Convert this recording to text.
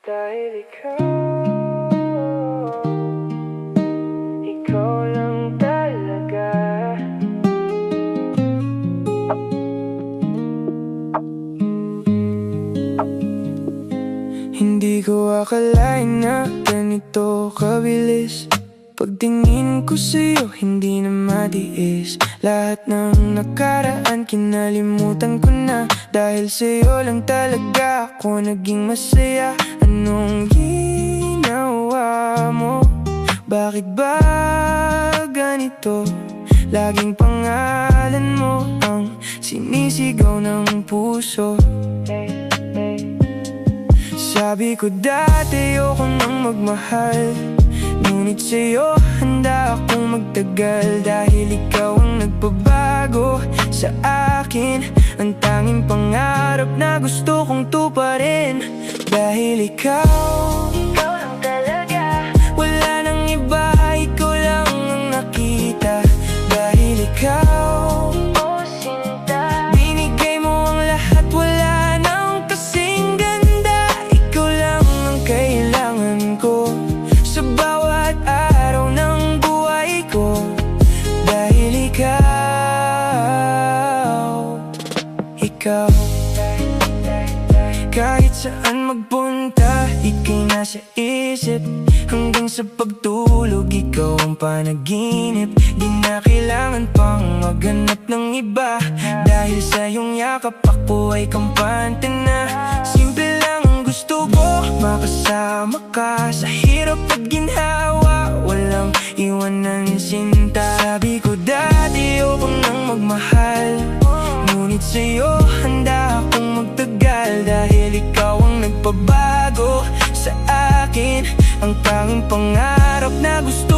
Dahil ikaw lang talaga. Hindi ko akalain na ganito kabilis. Pagtingin ko sa'yo, hindi na matiis. Lahat ng nakaraan, kinalimutan ko na. Dahil sa'yo lang talaga ako naging masaya. Anong ginawa mo? Bakit ba ganito? Laging pangalan mo ang sinisigaw ng puso. Sabi ko dati ayoko nang magmahal, ngunit sa'yo handa akong magtagal. Dahil ikaw ang nagpabago sa akin, ang tanging pangarap na gusto kong tuparin. Dahil ikaw lang talaga, wala nang iba, ikaw lang ang nakita. Dahil ikaw, oh sinta, binigay mo ang lahat, wala nang kasing ganda. Ikaw lang ang kailangan ko sa bawat araw ng buhay ko. Dahil ikaw, kahit saan magpunta, ika'y nasa isip. Hanggang sa pagtulog, ikaw ang panaginip. Di na kailangan pang maghanap ng iba, dahil sa iyong yakap ako ay kampante na. Simple lang ang gusto ko, makasama ka sa hirap at ginhawa. Walang iwanan sinta. Sabi ko dati ayoko nang magmahal, ngunit sa'yo handa akong magtagal. Dahil ikaw ang nagpabago sa akin, ang tanging pangarap na gusto